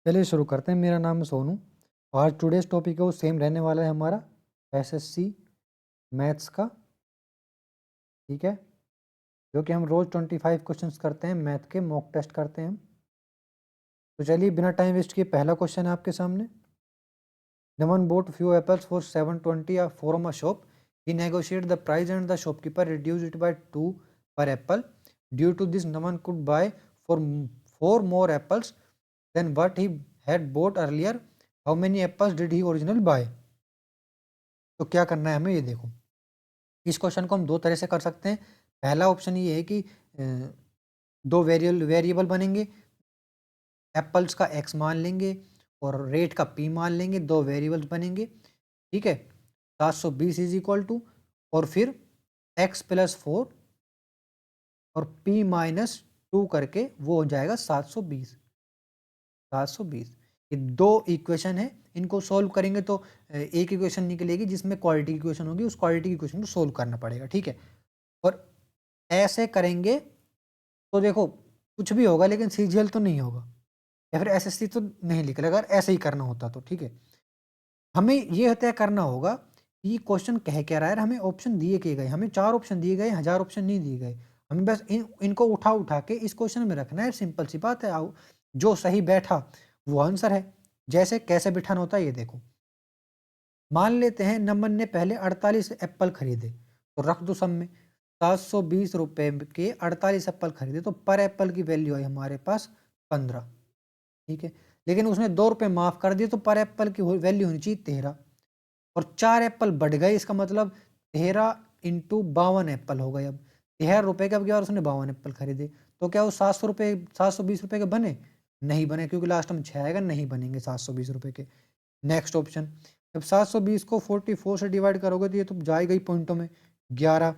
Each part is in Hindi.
चलिए शुरू करते हैं। मेरा नाम है सोनू और आज टुडेज टॉपिक है वो सेम रहने वाला है हमारा एसएससी मैथ्स का। ठीक है, जो कि हम रोज 25 क्वेश्चंस करते हैं, मैथ के मॉक टेस्ट करते हैं हम। तो चलिए बिना टाइम वेस्ट किए पहला क्वेश्चन है आपके सामने। Naman bought few apples for 720 from a shop. He negotiate the price and the shopkeeper reduce it by 2 per apple. Due to this Naman could buy for 4 more apples than what he had bought earlier. How many apples did he originally buy? तो क्या करना है हमें, ये देखो। इस क्वेश्चन को हम दो तरह से कर सकते हैं। पहला ऑप्शन ये है कि दो वेरिएबल बनेंगे, एप्पल्स का एक्स मान लेंगे और रेट का पी मान लेंगे, दो वेरिएबल्स बनेंगे। ठीक है, 720 इज इक्वल टू और फिर एक्स प्लस 4 और पी माइनस 2 करके वो हो जाएगा 720। 720 ये दो इक्वेशन है, इनको सोल्व करेंगे तो एक इक्वेशन निकलेगी जिसमें क्वालिटी की इक्वेशन होगी, उस क्वालिटी की इक्वेशन को सोल्व करना पड़ेगा। ठीक है, और ऐसे करेंगे तो देखो कुछ भी होगा लेकिन सीजीएल तो नहीं होगा या फिर एसएससी तो नहीं निकलेगा अगर ऐसे ही करना होता तो। ठीक है, हमें ये तय करना होगा कि क्वेश्चन कह क्या रहा है। हमें ऑप्शन दिए के गए, हमें 4 ऑप्शन दिए गए, 1000 ऑप्शन नहीं दिए गए। हमें बस इनको उठा उठा के इस क्वेश्चन में रखना है। सिंपल सी बात है, जो सही बैठा वो आंसर है। जैसे कैसे बिठाना होता है ये देखो। मान लेते हैं नमन ने पहले 48 एप्पल खरीदे, तो रख दो सम में 720 रुपए के 48 एप्पल खरीदे, तो पर एप्पल की वैल्यू आई हमारे पास 15। ठीक है, लेकिन उसने 2 रुपए माफ कर दिए तो पर एप्पल की वैल्यू होनी चाहिए 13 और 4 एप्पल बढ़ गए। इसका मतलब 13 इंटू 52 एप्पल हो गए। अब 13 रुपए के अब की बार उसने 52 एप्पल खरीदे, तो क्या वो 720 रुपए के बने? नहीं बने, क्योंकि लास्ट में 6 आएगा, नहीं बनेंगे 720 रुपए के। नेक्स्ट ऑप्शन, जब 720 को 44 से डिवाइड करोगे तो ये तो जाएगा ही पॉइंटों में 11।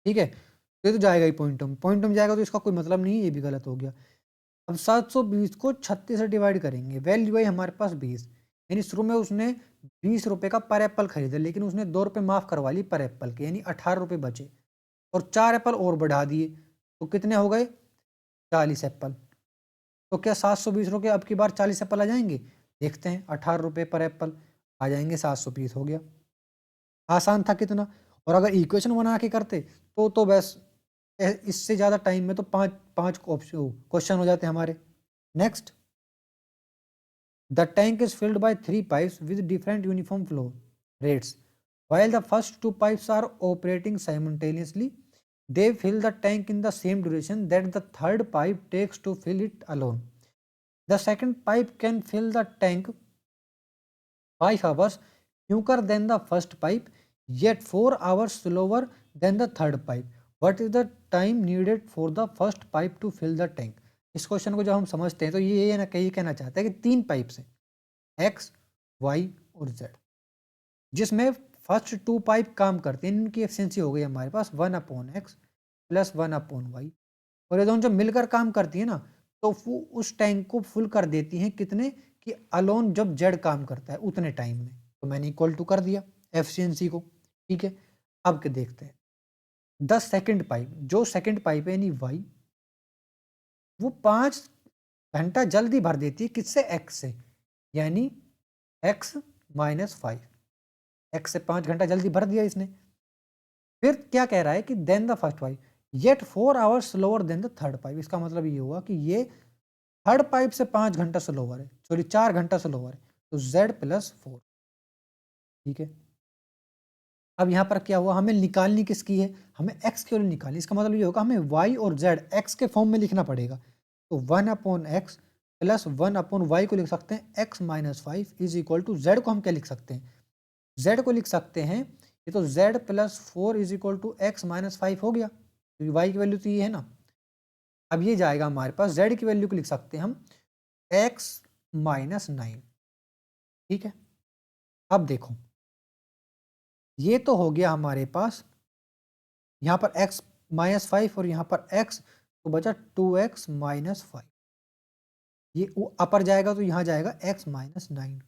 ठीक है, तो ये तो जाएगा ही पॉइंटों में जाएगा, तो इसका कोई मतलब नहीं है, ये भी गलत हो गया। अब 720 को 36 से डिवाइड करेंगे, वैल्यू आई हमारे पास 20। यानी शुरू में उसने 20 रुपए का पर एप्पल खरीदा, लेकिन उसने 2 रुपए माफ करवा ली पर एप्पल के, यानी 18 रुपए बचे और 4 एप्पल और बढ़ा दिए, तो कितने हो गए? 40 एप्पल। तो क्या 720 रुपये अब की बार 40 एप्पल आ जाएंगे? देखते हैं, 18 रुपए पर एप्पल आ जाएंगे, 720 हो गया। आसान था कितना। और अगर इक्वेशन बना के करते तो बस इससे ज़्यादा टाइम में तो पाँच पाँच क्वेश्चन हो जाते हमारे। Next, the tank is filled by 3 pipes with different uniform flow rates. While the first 2 pipes are operating simultaneously, they fill the tank in the same duration that the third pipe takes to fill it alone. The second pipe can fill the tank 5 hours quicker than the first pipe, yet 4 hours slower than the third pipe. What is the time needed for the first pipe to fill the tank? इस क्वेश्चन को जब हम समझते हैं तो ये ना कहीं कहना चाहता है कि 3 पाइप्स हैं, एक्स, वाई और जेड, जिसमें फर्स्ट 2 पाइप काम करते हैं। इनकी एफिशिएंसी हो गई हमारे पास 1/x प्लस 1/y, और ये दोनों जब मिलकर काम करती है ना, तो वो उस टैंक को फुल कर देती हैं कितने कि अलोन जब जेड काम करता है उतने टाइम में। तो मैंने इक्वल टू कर दिया एफिशिएंसी को। ठीक है, अब के देखते हैं 10 सेकंड पाइप, जो सेकंड पाइप है यानी वाई, वो 5 घंटा जल्दी भर देती है किससे? एक्स से, यानी एक्स माइनस 5। एक्स से 5 घंटा जल्दी भर दिया इसने। फिर क्या कह रहा है कि then the first pipe yet 4 hours slower than the third pipe. इसका मतलब ये हुआ कि ये थर्ड पाइप से 5 घंटा स्लोअर है, सॉरी 4 घंटा स्लोअर है, तो जेड प्लस 4। ठीक है, अब यहां पर क्या हुआ, हमें निकालनी किसकी है? हमें एक्स की वैल्यू निकालनी। इसका मतलब ये होगा हमें वाई और जेड एक्स के फॉर्म में लिखना पड़ेगा। तो 1/x प्लस 1/y को लिख सकते हैं x minus 5 is equal to z को हम क्या लिख सकते हैं? जेड को लिख सकते हैं, ये तो z plus 4 is equal to x minus 5 हो गया, क्योंकि वाई की वैल्यू तो ये है ना। अब ये जाएगा हमारे पास, जेड की वैल्यू को लिख सकते हैं हम एक्स माइनस 9। ठीक है, अब देखो ये तो हो गया हमारे पास यहाँ पर x माइनस 5 और यहाँ पर x, तो बचा 2x माइनस 5। ये अपर जाएगा तो यहाँ जाएगा x माइनस 9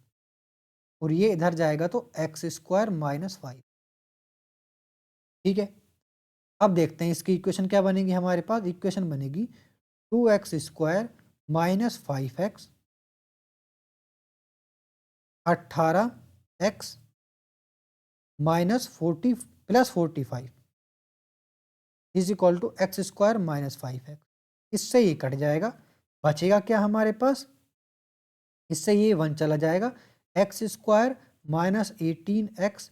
और ये इधर जाएगा तो एक्स स्क्वायर माइनस 5। ठीक है, अब देखते हैं इसकी इक्वेशन क्या बनेगी। हमारे पास इक्वेशन बनेगी 2x square minus 5x 18x minus 40 plus 45 is equal to x square minus 5x। इससे ये कट जाएगा, बचेगा क्या हमारे पास, इससे ये 1 चला जाएगा, x square minus 18x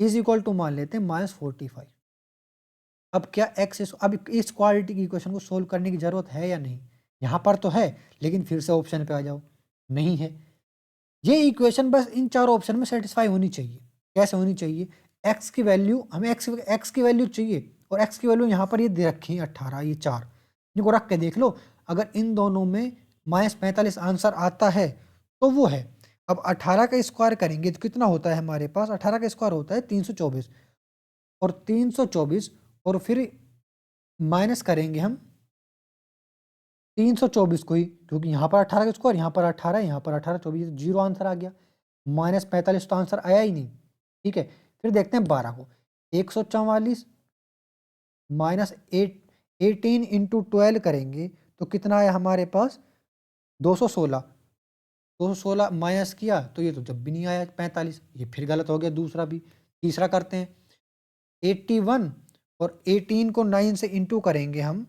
is equal to मान लेते हैं माइनस 45। अब क्या अब इस क्वालिटी की इक्वेशन को सोल्व करने की जरूरत है या नहीं, यहाँ पर तो है, लेकिन फिर से ऑप्शन पे आ जाओ, नहीं है। ये इक्वेशन बस इन चारों ऑप्शन में सेटिस्फाई होनी चाहिए। कैसे होनी चाहिए, एक्स की वैल्यू हमें एक्स की वैल्यू चाहिए, और एक्स की वैल्यू यहाँ पर ये दे रखी है 18, ये 4, इनको रख के देख लो, अगर इन दोनों में माइनस 45 आंसर आता है तो वो है। अब 18 का स्क्वायर करेंगे तो कितना होता है हमारे पास, 18 का स्क्वायर होता है 324, और 324 और फिर माइनस करेंगे हम 324 को ही, क्योंकि यहाँ पर 18 का स्क्वायर, यहाँ पर 18, यहाँ पर 18, 24, जीरो आंसर आ गया, माइनस 45 तो आंसर आया ही नहीं। ठीक है, फिर देखते हैं 12 को, 144 माइनस 18 इंटू 12 करेंगे तो कितना आया हमारे पास, 216, 216 माइनस किया तो ये तो जब भी नहीं आया 45, ये फिर गलत हो गया दूसरा भी। तीसरा करते हैं, 81 और 18 को 9 से इंटू करेंगे हम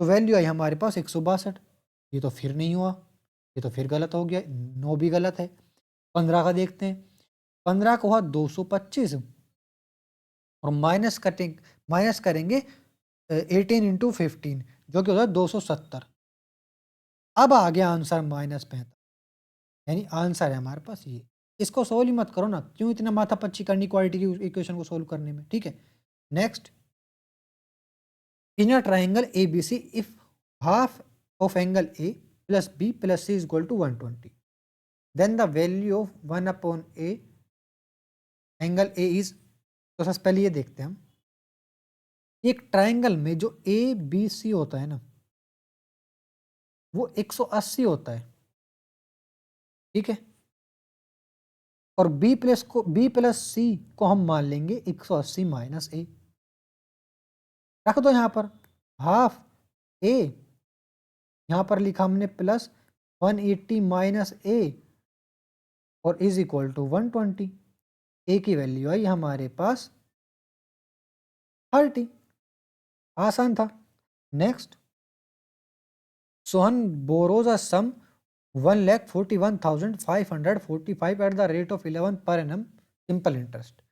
तो वैल्यू आई हमारे पास 162, ये तो फिर नहीं हुआ, ये तो फिर गलत हो गया, 9 भी गलत है। 15 का देखते हैं, 15 का हुआ 225 और माइनस करेंगे 18 इंटू 15 जो कि होता है 270। अब आ गया आंसर माइनस 45, यानी आंसर है हमारे पास ये। इसको सोल्व ही मत करो ना, क्यों इतना माथा पच्ची करनी क्वालिटी की इक्वेशन को सोल्व करने में। ठीक है, next, in a triangle ABC if half of angle A plus B plus C is equal to 120, then the value of 1 upon A angle A is, तो सबसे पहले ये देखते हैं हम, एक ट्राइंगल में जो ABC होता है ना वो 180 होता है। ठीक है, और B प्लस C को हम मान लेंगे 180 माइनस A, रख दो यहाँ पर हाफ A, यहाँ पर लिखा हमने प्लस 180 माइनस A और इज इक्वल टू 120। ए की वैल्यू आई हमारे पास 30, आसान था। Next, Sohan borrows a sum 1,41,545 at the rate of 11 per annum simple interest.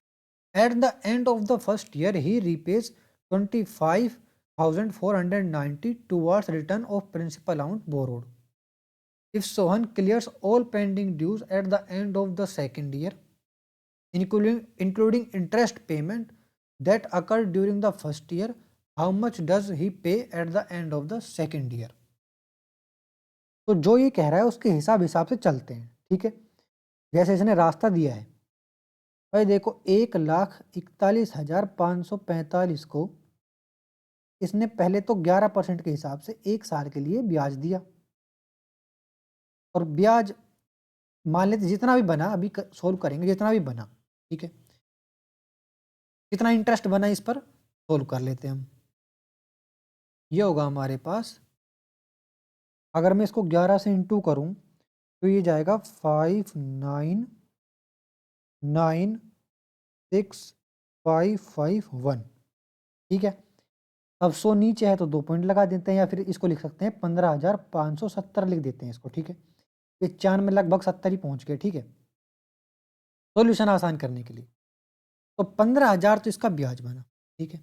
At the end of the first year, he repays 25,490 towards return of principal amount borrowed. If Sohan clears all pending dues at the end of the second year, including interest payment that occurred during the first year, how much does he pay at the end of the second year? तो जो ये कह रहा है उसके हिसाब से चलते हैं। ठीक है, जैसे इसने रास्ता दिया है, भाई देखो 1,41,545 को इसने पहले तो 11% के हिसाब से 1 साल के लिए ब्याज दिया, और ब्याज मान लेते जितना भी बना, अभी सोल्व करेंगे जितना भी बना। ठीक है, कितना इंटरेस्ट बना इस पर सोल्व कर लेते हैं हम। ये होगा हमारे पास, अगर मैं इसको 11 से इंटू करूं तो ये जाएगा 5,9,6,551। ठीक है, अब 100 नीचे है तो 2 पॉइंट लगा देते हैं, या फिर इसको लिख सकते हैं 15,570 लिख देते हैं इसको। ठीक है, ये 4 में लगभग 70 ही पहुंच गए। ठीक है, सोल्यूशन आसान करने के लिए, तो 15,000 तो इसका ब्याज बना। ठीक है,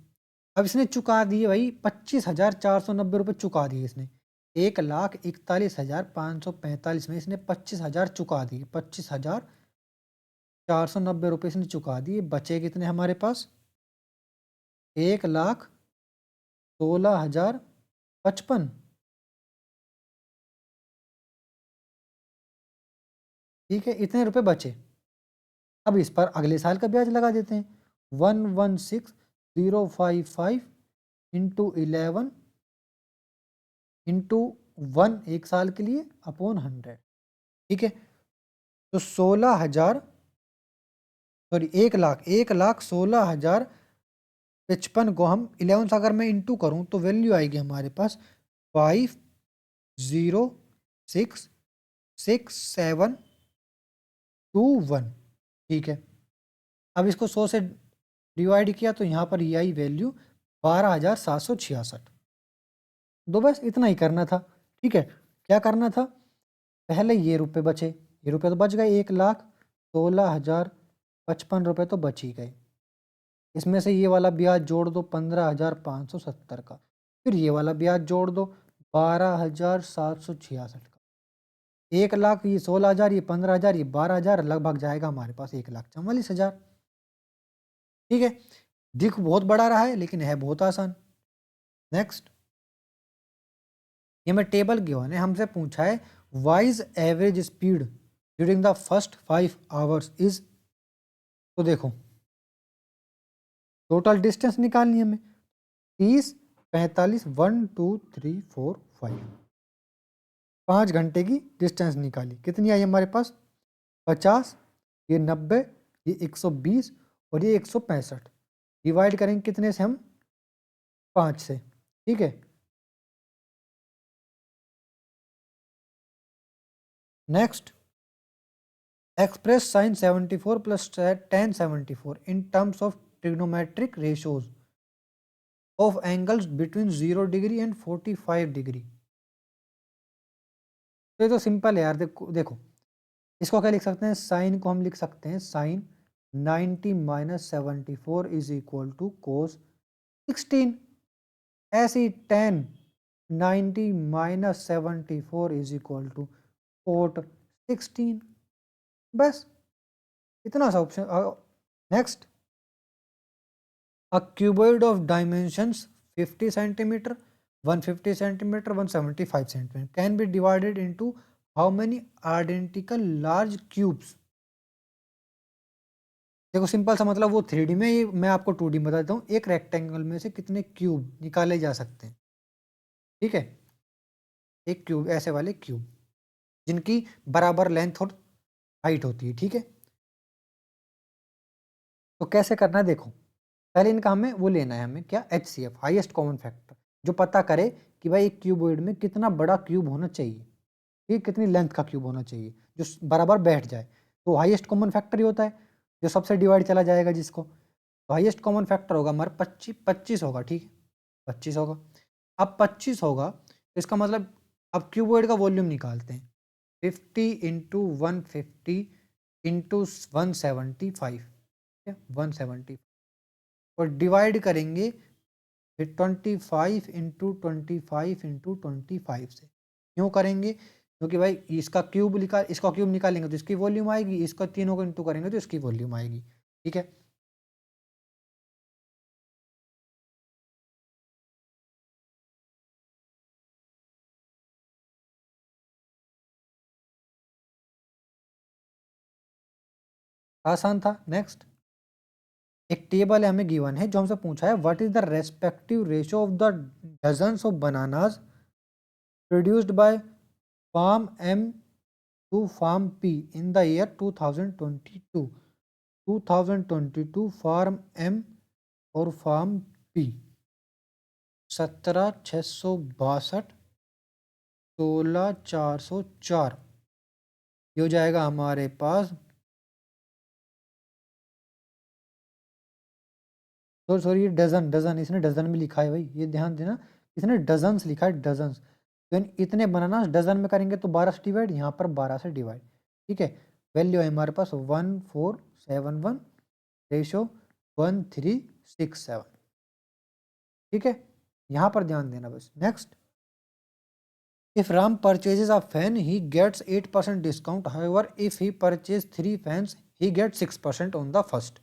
अब इसने चुका दिए भाई 25,490 रुपये चुका दिए इसने, 1,41,545 में इसने 25,000 चुका दिए, 25,490 रुपये इसने चुका दिए। बचे कितने हमारे पास, 1,16,055। ठीक है, इतने रुपए बचे। अब इस पर अगले साल का ब्याज लगा देते हैं, 116,055 इंटू 11 इंटू 1 1 साल के लिए अपॉन 100। ठीक है, तो 16,000 सॉरी 1,16,055 को हम 11 से अगर मैं इंटू करूं तो वैल्यू आएगी हमारे पास 5,0,6,6,7 21, ठीक है। अब इसको 100 से डिवाइड किया तो यहाँ पर ये आई वैल्यू 12,766। तो बस इतना ही करना था, ठीक है। क्या करना था, पहले ये रुपए बचे, ये रुपए तो बच गए, 1,16,055 रुपये तो बच ही गए। इसमें से ये वाला ब्याज जोड़ दो 15,570 का, फिर ये वाला ब्याज जोड़ दो 12,766 का। 1,00,000, ये 16,000, ये 15,000, ये 12,000, लगभग जाएगा हमारे पास 1,44,000। ठीक है, दिख बहुत बड़ा रहा है लेकिन है बहुत आसान। नेक्स्ट, ये मैं टेबल गिवन है, हमसे पूछा है wise average speed during the first 5 hours is. तो देखो टोटल डिस्टेंस निकालनी है हमें, 30, 45, 1 2 3 4 5, 5 घंटे की डिस्टेंस निकाली। कितनी आई हमारे पास, 50, ये 90, ये 120 और ये 165। डिवाइड करेंगे कितने से हम, 5 से, ठीक है। Next, express sine 74 plus tan 74 in terms of trigonometric ratios of angles between 0 degree and 45 degree. तो ये तो सिंपल है यार, देखो देखो इसको क्या लिख सकते हैं, साइन को हम लिख सकते हैं sine 90 minus 74 is equal to cos 16। ऐसे ही tan 90 minus 74 is equal to cot 16। बस इतना सा option. Next, a cuboid of dimensions 50 centimetre, 150 centimetre, 175 centimetre can be divided into how many identical large cubes. देखो सिंपल सा मतलब वो 3D में, ये मैं आपको 2D में बता देता हूँ। एक रेक्टेंगल में से कितने क्यूब निकाले जा सकते हैं, ठीक है। एक क्यूब, ऐसे वाले क्यूब जिनकी बराबर लेंथ और हाइट होती है, ठीक है। तो कैसे करना है, देखो पहले इनका हमें वो लेना है, हमें क्या, HCF हाईएस्ट कॉमन फैक्टर, जो पता करे कि भाई एक क्यूबॉइड में कितना बड़ा क्यूब होना चाहिए, ठीक, कितनी लेंथ का क्यूब होना चाहिए जो बराबर बैठ जाए। तो हाईएस्ट कॉमन फैक्टर ही होता है जो सबसे डिवाइड चला जाएगा जिसको। तो हाईएस्ट कॉमन फैक्टर होगा हमारा 25 होगा, ठीक है, 25 होगा। अब 25 होगा तो इसका मतलब अब क्यूबॉइड का वॉल्यूम निकालते हैं, 50 इंटू 150 इंटू 175, 170, और डिवाइड करेंगे फिर 25 इंटू 25 इंटू 25 से। क्यों करेंगे, क्योंकि भाई इसका क्यूब निकालेंगे तो इसकी वॉल्यूम आएगी, इसका तीनों को इंटू करेंगे तो इसकी वॉल्यूम आएगी, ठीक है। आसान था। नेक्स्ट, एक टेबल है हमें गिवन है जो हमसे पूछा है what is the respective ratio of the dozens of bananas produced by farm M to farm P in the year 2022। 2022 farm M और फार्म पी 17,662, 16,404, ये हो जाएगा हमारे पास। सॉरी ये डजन, डजन इसने डजन में लिखा है भाई, ये ध्यान देना, इसने डजन्स लिखा है, डजन्स। तो इतने बनाना डजन में करेंगे तो 12 से डिवाइड, यहाँ पर 12 से डिवाइड, ठीक है। वैल्यू है हमारे पास 1471 रेशो 1367, ठीक है। यहाँ पर ध्यान देना बस। Next, if Ram purchases a fan he gets 8% discount, however if he purchases 3 fans he gets 6% on the first,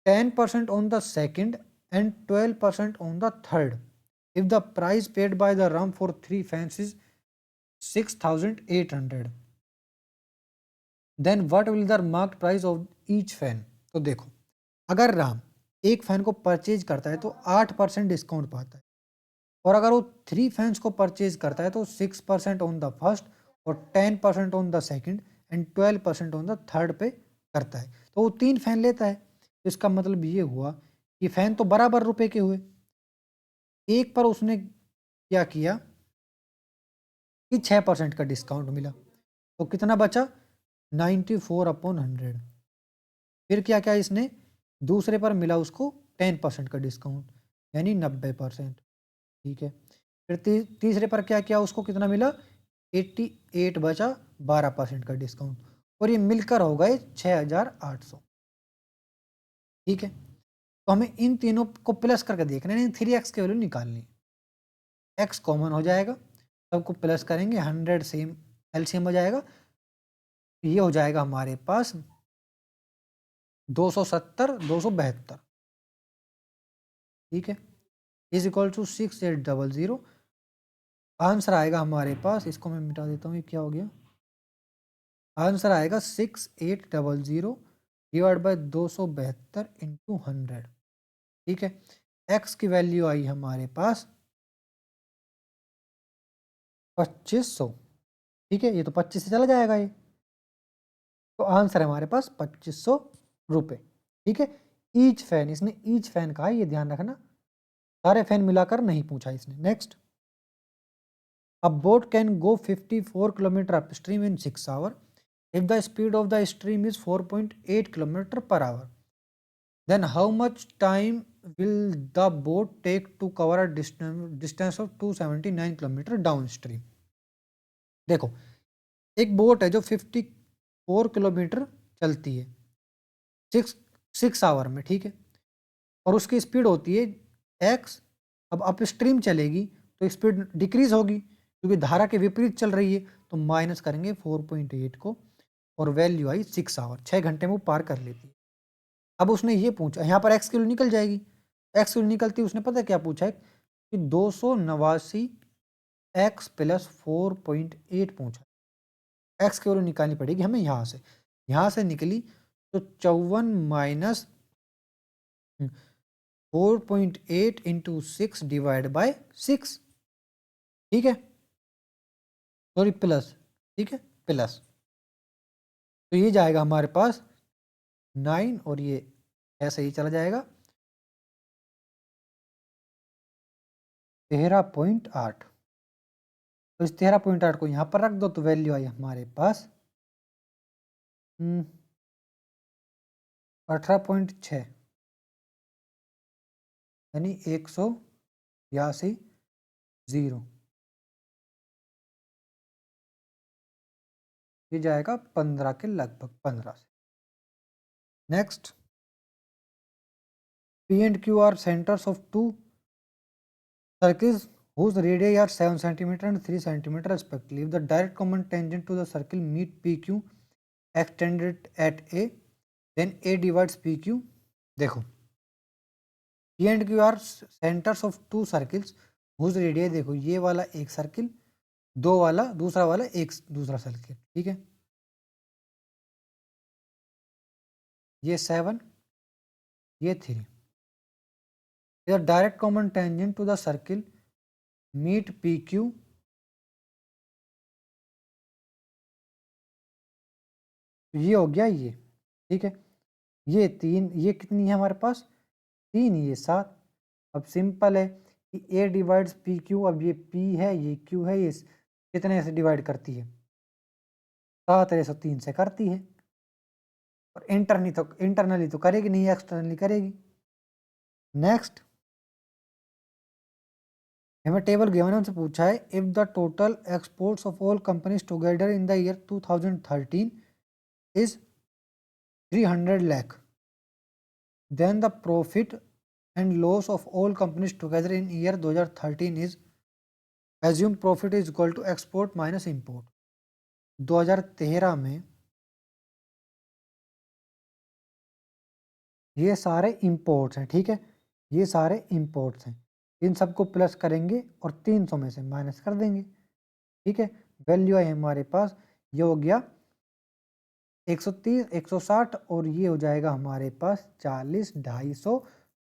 10% on the second and 12% on the third. If the price paid by the Ram for 3 fans is 6,800, then what will the marked price of each fan? तो देखो अगर राम एक फैन को परचेज करता है तो 8% डिस्काउंट पाता है, और अगर वो 3 फैंस को परचेज करता है तो 6% ऑन द फर्स्ट और 10% on the second and 12% on the third पे करता है। तो वो 3 फैन लेता है, तो इसका मतलब ये हुआ कि फैन तो बराबर रुपए के हुए, एक पर उसने क्या किया कि 6% का डिस्काउंट मिला। तो कितना बचा 94/100। फिर क्या क्या इसने दूसरे पर मिला उसको 10% का डिस्काउंट, यानी 90%। ठीक है, फिर तीसरे पर क्या क्या उसको कितना मिला 88 बचा 12% का डिस्काउंट, और ये मिलकर हो गए 6800। ठीक है, तो हमें इन तीनों को प्लस करके देखना है, 3x की वैल्यू निकालनी। x कॉमन हो जाएगा, सबको प्लस करेंगे, 100 सेम एलसीएम हो जाएगा, ये हो जाएगा हमारे पास 270 272। ठीक है, इज इक्वल टू 6800। आंसर आएगा हमारे पास, इसको मैं मिटा देता हूँ, ये क्या हो गया, आंसर आएगा 6800 डिवाइड बाई 272 इंटू 100। ठीक है, x की वैल्यू आई हमारे पास 2500। ठीक है, ये तो 25 से चला जाएगा ये, तो आंसर है हमारे पास 2500 रुपये। ठीक है, ईच फैन, इसने ईच फैन कहा है, ये ध्यान रखना, सारे फैन मिलाकर नहीं पूछा इसने। Next, a boat can go 54 kilometre upstream in 6 hour if the speed of the stream is 4.8 kilometer per hour, then how much time will the boat take to cover a distance of 279 kilometer downstream? देखो, एक बोट है जो 54 किलोमीटर चलती है 6 आवर में। ठीक है, और उसकी स्पीड होती है x। अब अप स्ट्रीम चलेगी तो स्पीड डिक्रीज होगी, क्योंकि धारा के विपरीत चल रही है, तो माइनस करेंगे 4.8 को, और वैल्यू आई 6 आवर, 6 घंटे में वो पार कर लेती है। अब उसने ये पूछा, यहाँ पर एक्स की वैल्यू निकल जाएगी, एक्स की वैल्यू निकलती, उसने पता क्या पूछा है कि 289 एक्स प्लस 4.8 पूछा। एक्स की वैल्यू निकालनी पड़ेगी हमें यहाँ से निकली तो 54 माइनस 4.8 इंटू 6 डिवाइड बाय 6। ठीक है, सॉरी प्लस, ठीक है प्लस, तो ये जाएगा हमारे पास 9, और ये ऐसे ही चला जाएगा 13.8। तो इस 13.8 को यहाँ पर रख दो, तो वैल्यू आई हमारे पास 18.6, यानी 182 0। ये जाएगा 15 के लगभग, 15 से। Next, P and Q are centers of two circles whose radii are 7 cm and 3 cm respectively. If the direct common tangent to the circle meet PQ extended at A, then A divides PQ। देखो, P and Q are centers of two circles whose radii, देखो ये वाला एक सर्किल, दो वाला दूसरा वाला एक दूसरा सर्किल। ठीक है, ये 7, ये 3। The direct common tangent to the circle meet PQ ये हो गया ये। ठीक है, ये 3, ये कितनी है हमारे पास 3, ये 7। अब सिंपल है कि A डिवाइड्स पी क्यू, अब ये P है ये Q है, ये कितने से डिवाइड करती है 7 3 से करती है, और इंटरनली तो करेगी नहीं, एक्सटर्नली करेगी। नेक्स्ट, हमें टेबल गिवन है, उनसे पूछा है if the total exports of all companies together in the year 2013 is 300 lakh, then the profit and loss of all companies together in year 2013 is, assume profit is equal to export minus import। 2013 में ये सारे इंपोर्ट्स हैं। ठीक है, ये सारे इंपोर्ट्स हैं, इन सबको प्लस करेंगे और 300 में से माइनस कर देंगे। ठीक है, वैल्यू है हमारे पास, ये हो गया 130 160, और ये हो जाएगा हमारे पास 40 250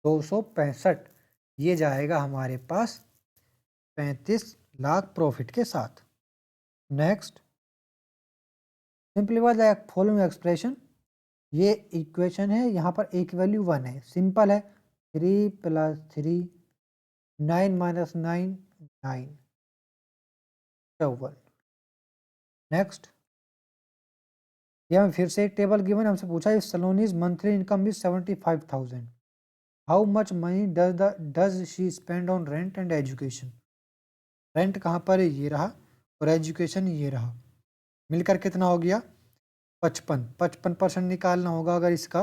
265, ये जाएगा हमारे पास 35 लाख प्रॉफिट के साथ। Next, simplify the following expression. ये इक्वेशन है, यहाँ पर एक वैल्यू 1 है, सिंपल है, 3 + 3 9 - 9 9 54। नेक्स्ट, ये हमें फिर से एक टेबल गिवन, हमसे पूछा if Saloni's monthly income is 75,000, how much money does she spend on rent and education. Rent कहाँ पर है, ये रहा, और एजुकेशन ये रहा, मिलकर कितना हो गया 55। 55% निकालना होगा अगर इसका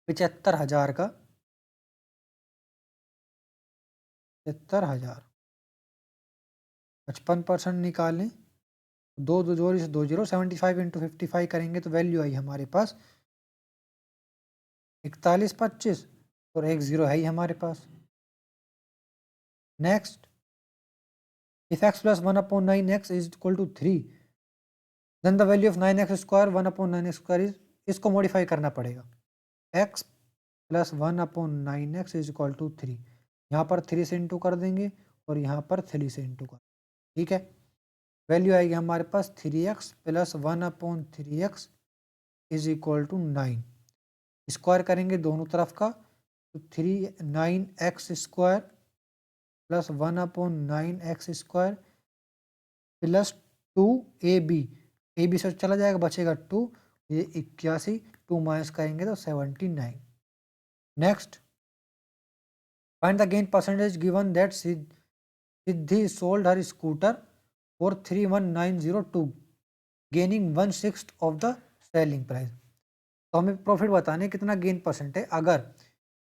75,000 का, 75,000 55% निकालें, दो दो जोड़ से 2 जीरो, 75 इंटू 55 करेंगे तो वैल्यू आई हमारे पास 4125, और एक जीरो है ही हमारे पास। Next, if x plus 1/9x is equal to 3, then the value of 9x square 1/9x square is, इसको मॉडिफाई करना पड़ेगा, x plus 1/9x is equal to 3, यहाँ पर 3 से इंटू कर देंगे और यहाँ पर 3 से इंटू कर, ठीक है। वैल्यू आएगी हमारे पास 3x plus 1/3x is equal to 9, square करेंगे दोनों तरफ का, तो 9x square plus 1/9x square plus 2ab से चला जाएगा, बचेगा 2, ये 81, 2 माइनस करेंगे तो 79। Next, find the gain percentage given that Siddhi sold her scooter for 31902, gaining 1/6 of the selling price. तो हमें प्रॉफिट बताने कितना गेन परसेंट है। अगर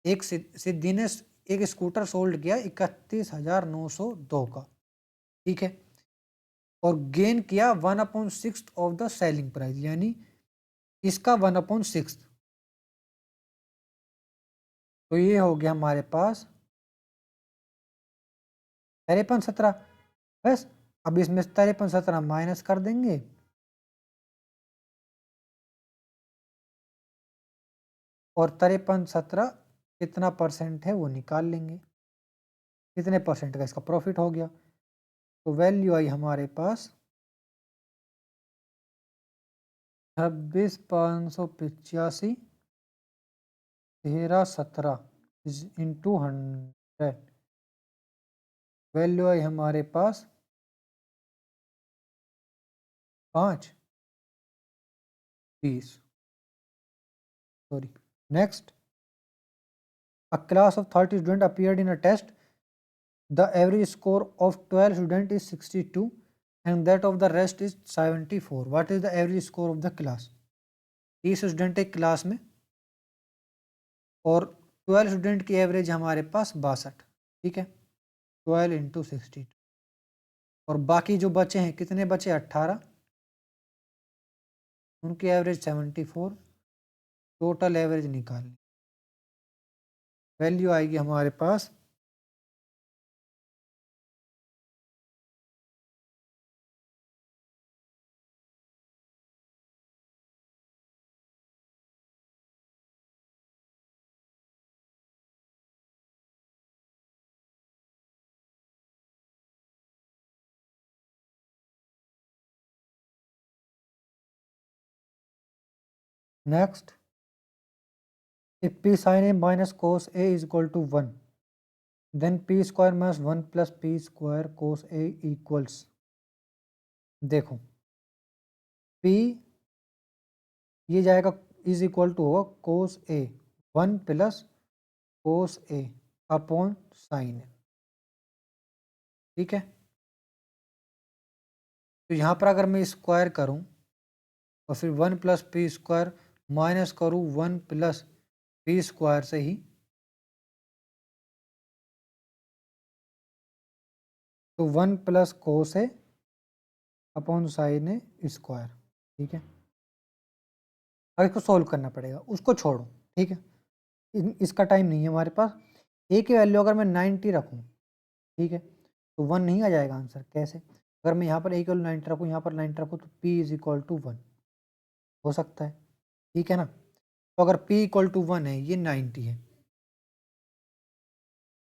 एक सिद्धि ने एक स्कूटर सोल्ड किया 31,902 का, ठीक है, और गेन किया 1/6 ऑफ द सेलिंग प्राइस, यानी इसका 1/6, तो ये हो गया हमारे पास 5317। बस अब इसमें 5317 माइनस कर देंगे, और 5317 कितना परसेंट है वो निकाल लेंगे, कितने परसेंट का इसका प्रॉफिट हो गया। तो वैल्यू आई हमारे पास 26,585 1317 इंटू 100, वैल्यू आई हमारे पास 520। Sorry, next, a class of 30 students appeared in a test. The average score of 12 students is 62 and that of the rest is 74. What is the average score of the class? 30 student एक क्लास में और 12 स्टूडेंट की एवरेज हमारे पास 62, ठीक है, 12 इंटू 62, और बाकी जो बचे हैं कितने बचे 18, उनकी एवरेज 74, टोटल एवरेज निकाल लें, वैल्यू आएगी हमारे पास 1। Next, if p sin a minus cos a is equal to 1, then p square minus 1 plus p square cos a equals, देखो p ये जाएगा इज इक्वल टू होगा कोस ए, 1 प्लस कोस ए अपॉन साइन ए, ठीक है। तो यहाँ पर अगर मैं स्क्वायर करूँ और फिर 1 प्लस पी स्क्वायर माइनस करूँ 1 प्लस पी स्क्वायर से ही, तो 1 प्लस कोस ए अपॉन साइन ए स्क्वायर, ठीक है। अब इसको सोल्व करना पड़ेगा, उसको छोड़ो, ठीक है, इसका टाइम नहीं है हमारे पास। ए की वैल्यू अगर मैं 90 रखूँ, ठीक है, तो 1 नहीं आ जाएगा आंसर, कैसे? अगर मैं यहाँ पर ए की वैल्यू 90 रखूँ, यहाँ पर 90 रखूँ, तो p इज इक्वल टू 1 हो सकता है, ठीक है ना। तो अगर p इक्वल टू 1 है, ये 90 है,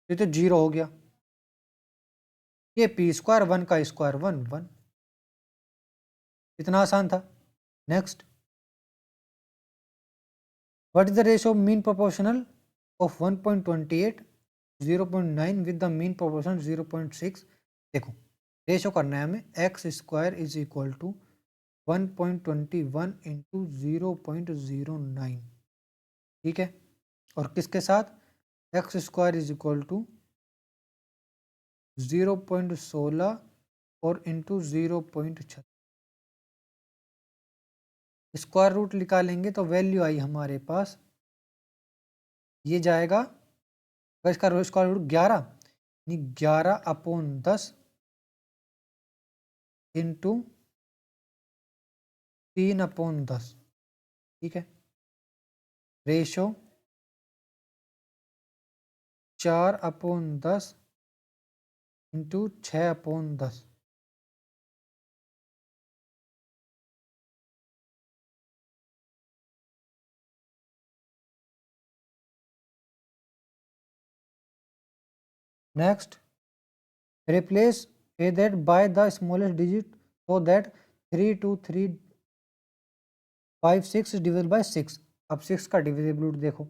ये तो 0 हो गया, ये p स्क्वायर 1 का स्क्वायर 1 1, इतना आसान था। Next, what is the ratio of mean proportional of 1.28 0.9 with the mean proportion 0.6। देखो रेशियो करना है हमें, x square is equal to 1.21 into 0.09, ठीक है। और किसके साथ, x square is equal to 0.16 और इंटू 0.36। स्क्वायर रूट निकालेंगे तो वैल्यू आई हमारे पास, ये जाएगा, अगर इसका स्क्वायर रूट 11 यानी 11/10 इंटू 3/10, ठीक है। Ratio 4/10 into 6/10। Next, replace a that by the smallest digit so that 32356 divisible by 6। अब 6 का डिविजिबल रूट देखो,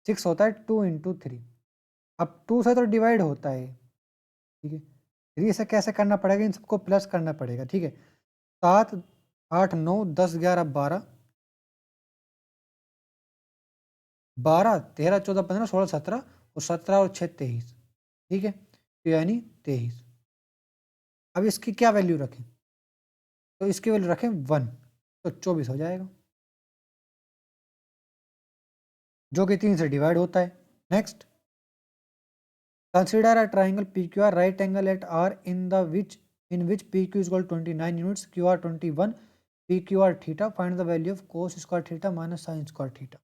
6 होता है 2 इंटू 3। अब 2 से तो डिवाइड होता है, ठीक है। 3 से कैसे करना पड़ेगा, इन सबको प्लस करना पड़ेगा, ठीक है। 7 8 9 10 11 12 12 13 14 15 16 17 और 17 और 6 23, ठीक है, तो यानी 23। अब इसकी क्या वैल्यू रखें, तो इसकी वैल्यू रखें 1, तो 24 हो जाएगा, जो कि 3 से डिवाइड होता है। Next, consider a triangle PQR right angle at R in which PQ is equal to 29 units, QR 21, PQR theta, find the value of cos square theta minus sine square theta.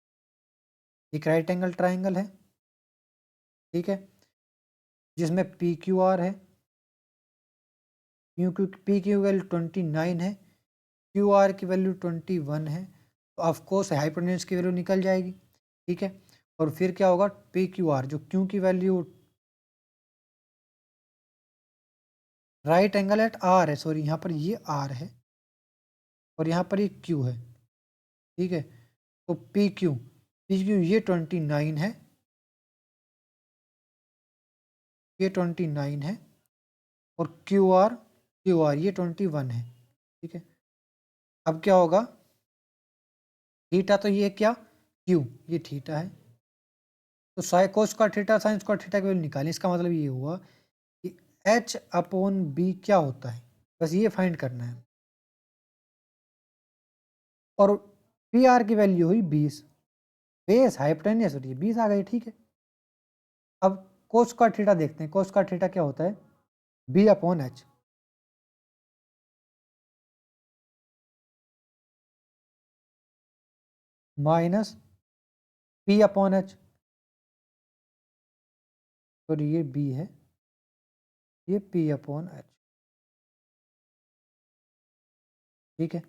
एक राइट एंगल ट्राइंगल है, ठीक है, जिसमें PQR है, PQ की वैल्यू 29 है, QR की वैल्यू 21 है, तो ऑफ कोर्स हाइपोटेन्यूज की वैल्यू निकल जाएगी, ठीक है। और फिर क्या होगा, PQR जो Q की value right angle at R है, सॉरी यहाँ पर ये R है और यहाँ पर ये Q है, ठीक है। तो PQ ये 29 है, ये 29 है, और QR ये 21 है, ठीक है। अब क्या होगा, थीटा तो ये क्या, Q ये थीटा है, तो cos square theta sine square theta की वैल्यू निकालें। इसका मतलब ये हुआ कि H/B क्या होता है, बस ये फाइंड करना है। और PR की वैल्यू हुई 20, बेस हाइपोटेन्यूस होती है 20 आ गई, ठीक है। अब कोस स्क्वायर थीटा देखते हैं, कोस स्क्वायर थीटा क्या होता है, B/H माइनस P/H, तो ये B है, ये P/H, ठीक है।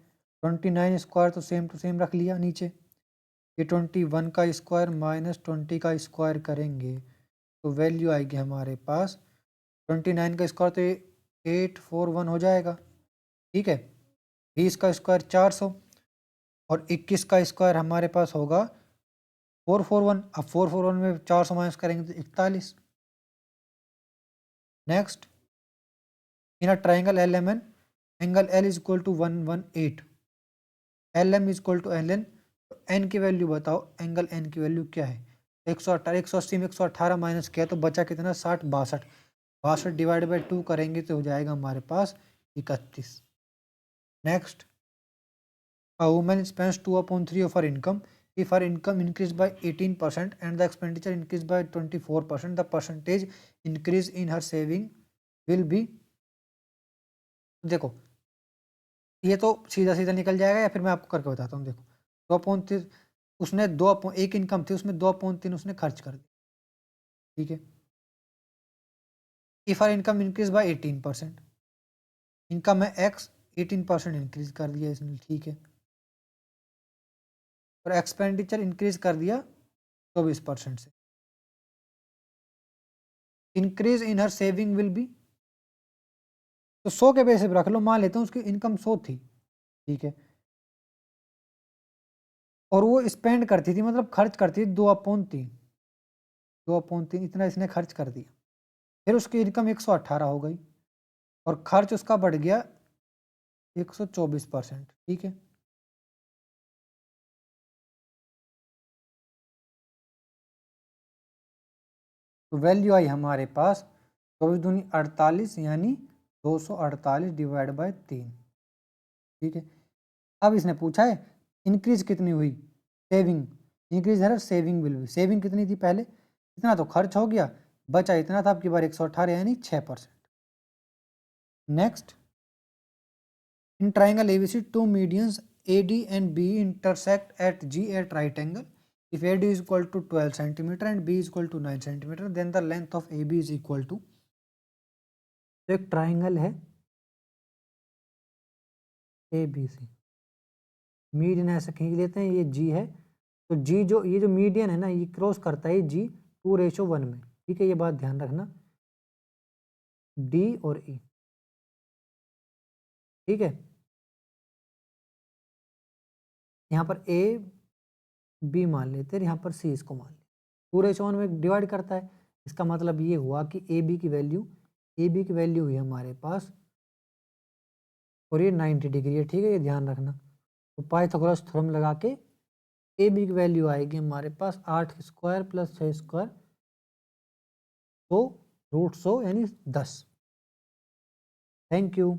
29 स्क्वायर तो सेम टू सेम रख लिया नीचे, ये 21 का स्क्वायर माइनस 20 का स्क्वायर करेंगे तो वैल्यू आएगी हमारे पास 29 का स्क्वायर तो 841 हो जाएगा, ठीक है। 20 का स्क्वायर 400 और 21 का स्क्वायर हमारे पास होगा 441। अब 441 में 400 माइनस करेंगे तो 41। Next, in a triangle LMN angle L is equal to 118, LM is equal to LN, तो N की वैल्यू बताओ, एंगल N की वैल्यू क्या है। 118 180 में 118 माइनस किया तो बचा कितना, 60 62, 62 डिवाइड बाई 2 करेंगे तो हो जाएगा हमारे पास 31। Next, a woman spends 2/3 of her income. If her income increased by 18% and the expenditure increased by 24%, the percentage increase in her saving will be, देखो ये तो सीधा सीधा निकल जाएगा या फिर मैं आपको करके बताता हूँ। देखो 2/3, उसने एक इनकम थी उसमें 2/3 उसने खर्च कर दी, ठीक है। If her income increase by 18%, income है X, 18% इंक्रीज कर दिया इसने, ठीक है। और एक्सपेंडिचर इंक्रीज कर दिया 24% से, increase in her saving will be, तो 100 के बेसिस पे रख लो, मान लेते हैं उसकी इनकम 100 थी, ठीक है, और वो स्पेंड करती थी मतलब खर्च करती थी 2/3, 2/3 इतना इसने खर्च कर दिया। फिर उसकी इनकम 118 हो गई और खर्च उसका बढ़ गया 124%, ठीक है। तो वैल्यू आई हमारे पास 24 दूनी 48 यानी 248 डिवाइड बाय 3, ठीक है। अब इसने पूछा है इंक्रीज कितनी हुई, सेविंग, इंक्रीज है सेविंग विल भी, सेविंग कितनी थी पहले, इतना तो खर्च हो गया, बचा इतना था, आपकी बार 118 यानी 6%। Next, in triangle ABC two medians AD and BE intersect at G at right angle. If AD is equal to 12 centimeter and B is equal to 9 centimeter, then the length of AB is equal to, तो एक ट्राइंगल है ABC, मीडियन ऐसे खींच लेते हैं, ये G है, तो G जो ये जो मीडियन है ना, ये क्रॉस करता है G 2:1 में, ठीक है, ये बात ध्यान रखना, D और E, ठीक है। यहाँ पर A B मान लेते हैं, यहाँ पर C इसको मान लेते, 2:1 में डिवाइड करता है, इसका मतलब ये हुआ कि AB की वैल्यू हुई हमारे पास, और ये 90 डिग्री है, ठीक है, ये ध्यान रखना। तो पाइथागोरस थ्योरम लगा के AB की वैल्यू आएगी हमारे पास 8 स्क्वायर प्लस 6 स्क्वायर, तो √100 यानी 10। Thank you.